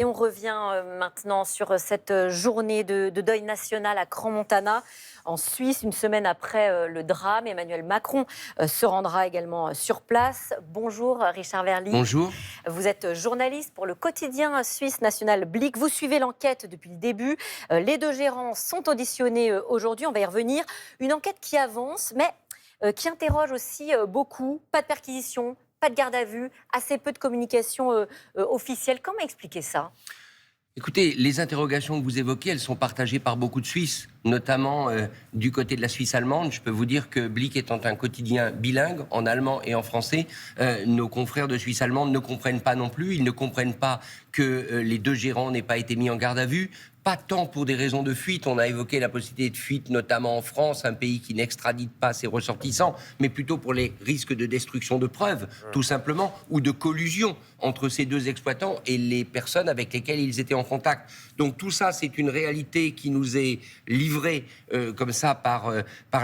Et on revient maintenant sur cette journée de deuil national à Crans-Montana, en Suisse, une semaine après le drame. Emmanuel Macron se rendra également sur place. Bonjour Richard Verly. Bonjour. Vous êtes journaliste pour le quotidien suisse national Blick. Vous suivez l'enquête depuis le début. Les deux gérants sont auditionnés aujourd'hui. On va y revenir. Une enquête qui avance, mais qui interroge aussi beaucoup. Pas de perquisition, pas de garde à vue, assez peu de communication officielle. Comment expliquer ça ? Écoutez, les interrogations que vous évoquez, elles sont partagées par beaucoup de Suisses, notamment du côté de la Suisse allemande. Je peux vous dire que Blick étant un quotidien bilingue, en allemand et en français, nos confrères de Suisse allemande ne comprennent pas non plus. Ils ne comprennent pas que les deux gérants n'aient pas été mis en garde à vue. Pas tant pour des raisons de fuite, on a évoqué la possibilité de fuite, notamment en France, un pays qui n'extradite pas ses ressortissants, mais plutôt pour les risques de destruction de preuves, tout simplement, ou de collusion entre ces deux exploitants et les personnes avec lesquelles ils étaient en contact. Donc tout ça, c'est une réalité qui nous est livrée comme ça par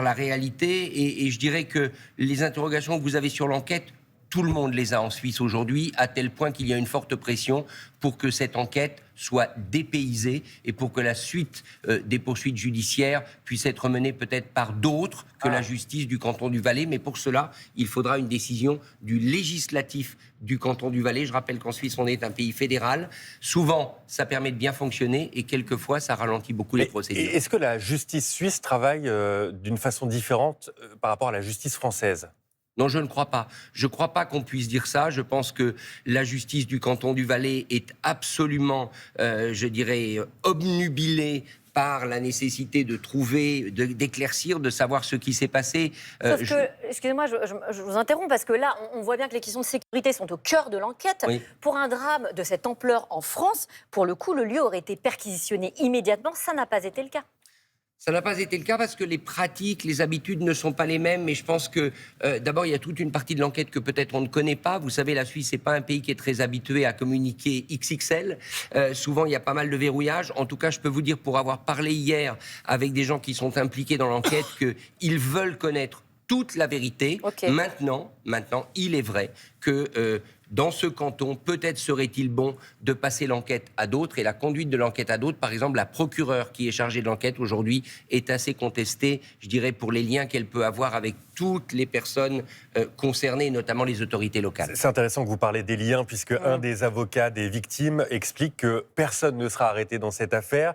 la réalité. Et je dirais que les interrogations que vous avez sur l'enquête, tout le monde les a en Suisse aujourd'hui, à tel point qu'il y a une forte pression pour que cette enquête soit dépaysée et pour que la suite des poursuites judiciaires puisse être menée peut-être par d'autres que la justice du canton du Valais. Mais pour cela, il faudra une décision du législatif du canton du Valais. Je rappelle qu'en Suisse, on est un pays fédéral. Souvent, ça permet de bien fonctionner et quelquefois, ça ralentit beaucoup les procédures. Est-ce que la justice suisse travaille d'une façon différente par rapport à la justice française ? Non, je ne crois pas. Je ne crois pas qu'on puisse dire ça. Je pense que la justice du canton du Valais est absolument, je dirais, obnubilée par la nécessité de trouver, d'éclaircir, de savoir ce qui s'est passé. Sauf que, excusez-moi, je vous interromps, parce que là, on voit bien que les questions de sécurité sont au cœur de l'enquête. Oui. Pour un drame de cette ampleur en France, pour le coup, le lieu aurait été perquisitionné immédiatement. Ça n'a pas été le cas. Ça n'a pas été le cas parce que les pratiques, les habitudes ne sont pas les mêmes. Mais je pense que, d'abord, il y a toute une partie de l'enquête que peut-être on ne connaît pas. Vous savez, la Suisse, c'est pas un pays qui est très habitué à communiquer XXL. Souvent, il y a pas mal de verrouillage. En tout cas, je peux vous dire, pour avoir parlé hier avec des gens qui sont impliqués dans l'enquête, qu'ils veulent connaître toute la vérité. Okay. Maintenant, il est vrai que dans ce canton, peut-être serait-il bon de passer l'enquête à d'autres, et la conduite de l'enquête à d'autres. Par exemple, la procureure qui est chargée de l'enquête aujourd'hui est assez contestée, je dirais, pour les liens qu'elle peut avoir avec toutes les personnes concernées, notamment les autorités locales. C'est intéressant que vous parlez des liens, puisque un des avocats des victimes explique que personne ne sera arrêté dans cette affaire,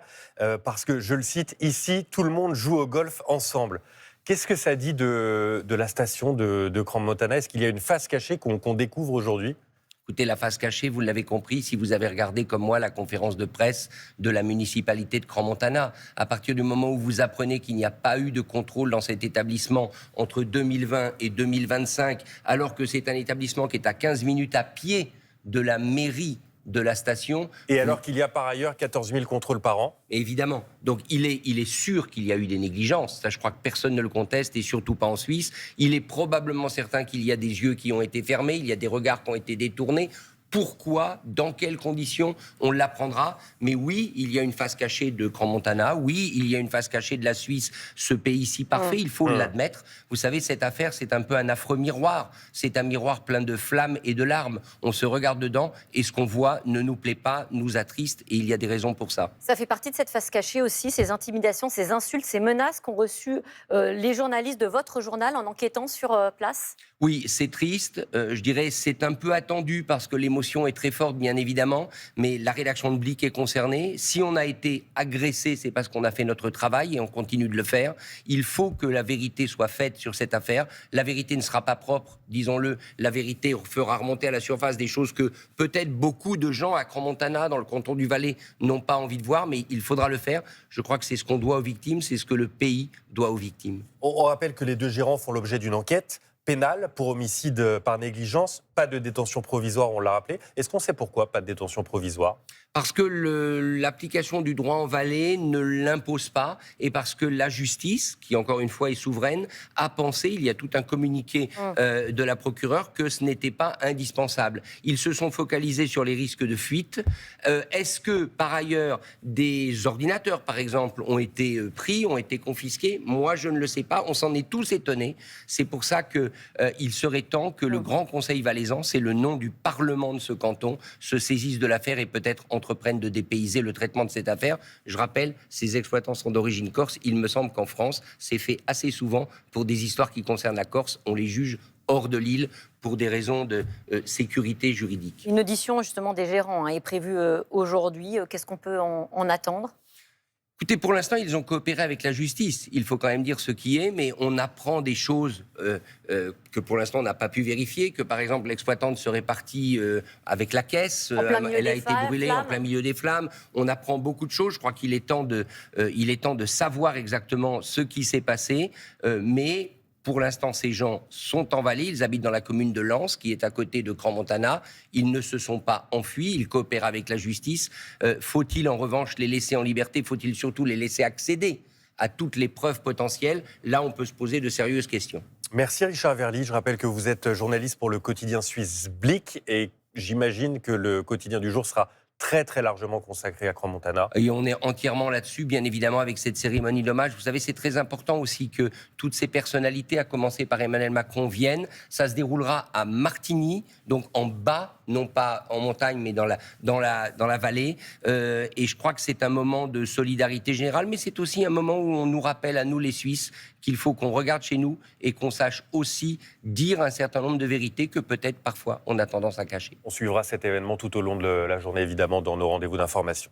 parce que, je le cite, ici, tout le monde joue au golf ensemble. Qu'est-ce que ça dit de la station de Crans-Montana ? Est-ce qu'il y a une face cachée qu'on découvre aujourd'hui ? Écoutez, la face cachée, vous l'avez compris, si vous avez regardé comme moi la conférence de presse de la municipalité de Crans-Montana. À partir du moment où vous apprenez qu'il n'y a pas eu de contrôle dans cet établissement entre 2020 et 2025, alors que c'est un établissement qui est à 15 minutes à pied de la mairie de la station. Et alors qu'il y a par ailleurs 14 000 contrôles par an ? Évidemment. Donc il est sûr qu'il y a eu des négligences. Ça, je crois que personne ne le conteste, et surtout pas en Suisse. Il est probablement certain qu'il y a des yeux qui ont été fermés, il y a des regards qui ont été détournés. Pourquoi, dans quelles conditions, on l'apprendra. Mais oui, il y a une face cachée de Crans-Montana. Oui, il y a une face cachée de la Suisse, ce pays si parfait, il faut l'admettre. Vous savez, cette affaire, c'est un peu un affreux miroir. C'est un miroir plein de flammes et de larmes. On se regarde dedans et ce qu'on voit ne nous plaît pas, nous attriste, et il y a des raisons pour ça. Ça fait partie de cette face cachée aussi, ces intimidations, ces insultes, ces menaces qu'ont reçues les journalistes de votre journal en enquêtant sur place ? Oui, c'est triste. Je dirais c'est un peu attendu parce que l'émotion est très forte, bien évidemment, mais la rédaction de Blick est concernée. Si on a été agressé, c'est parce qu'on a fait notre travail et on continue de le faire. Il faut que la vérité soit faite sur cette affaire. La vérité ne sera pas propre, disons-le. La vérité fera remonter à la surface des choses que peut-être beaucoup de gens à Crans-Montana, dans le canton du Valais, n'ont pas envie de voir, mais il faudra le faire. Je crois que c'est ce qu'on doit aux victimes, c'est ce que le pays doit aux victimes. On rappelle que les deux gérants font l'objet d'une enquête pénale pour homicide par négligence. Pas de détention provisoire, on l'a rappelé. Est-ce qu'on sait pourquoi pas de détention provisoire ? Parce que l'application du droit en Valais ne l'impose pas, et parce que la justice, qui encore une fois est souveraine, a pensé, il y a tout un communiqué de la procureure, que ce n'était pas indispensable. Ils se sont focalisés sur les risques de fuite. Est-ce que, par ailleurs, des ordinateurs, par exemple, ont été pris, ont été confisqués ? Moi, je ne le sais pas. On s'en est tous étonnés. C'est pour ça qu'il serait temps que le Grand Conseil valaisan malaisant, c'est le nom du Parlement de ce canton se saisisse de l'affaire et peut-être entreprennent de dépayser le traitement de cette affaire. Je rappelle, ces exploitants sont d'origine corse. Il me semble qu'en France, c'est fait assez souvent pour des histoires qui concernent la Corse. On les juge hors de l'île pour des raisons de sécurité juridique. Une audition justement des gérants est prévue aujourd'hui. Qu'est-ce qu'on peut en attendre ? Écoutez, pour l'instant, ils ont coopéré avec la justice. Il faut quand même dire ce qui est, mais on apprend des choses que pour l'instant on n'a pas pu vérifier. Que par exemple, l'exploitante serait partie avec la caisse, elle a été brûlée en plein milieu des flammes. On apprend beaucoup de choses. Je crois qu'il est temps de savoir exactement ce qui s'est passé, mais pour l'instant, ces gens sont en Valais, ils habitent dans la commune de Lens, qui est à côté de Crans-Montana. Ils ne se sont pas enfuis, ils coopèrent avec la justice. Faut-il en revanche les laisser en liberté ? Faut-il surtout les laisser accéder à toutes les preuves potentielles ? Là, on peut se poser de sérieuses questions. Merci Richard Verly. Je rappelle que vous êtes journaliste pour le quotidien suisse Blick et j'imagine que le quotidien du jour sera très très largement consacré à Crans-Montana. Et on est entièrement là-dessus, bien évidemment, avec cette cérémonie d'hommage. Vous savez, c'est très important aussi que toutes ces personnalités, à commencer par Emmanuel Macron, viennent. Ça se déroulera à Martigny, donc en bas, non pas en montagne, mais dans la vallée. Et je crois que c'est un moment de solidarité générale, mais c'est aussi un moment où on nous rappelle, à nous les Suisses, qu'il faut qu'on regarde chez nous et qu'on sache aussi dire un certain nombre de vérités que peut-être parfois on a tendance à cacher. On suivra cet événement tout au long de la journée, évidemment, dans nos rendez-vous d'information.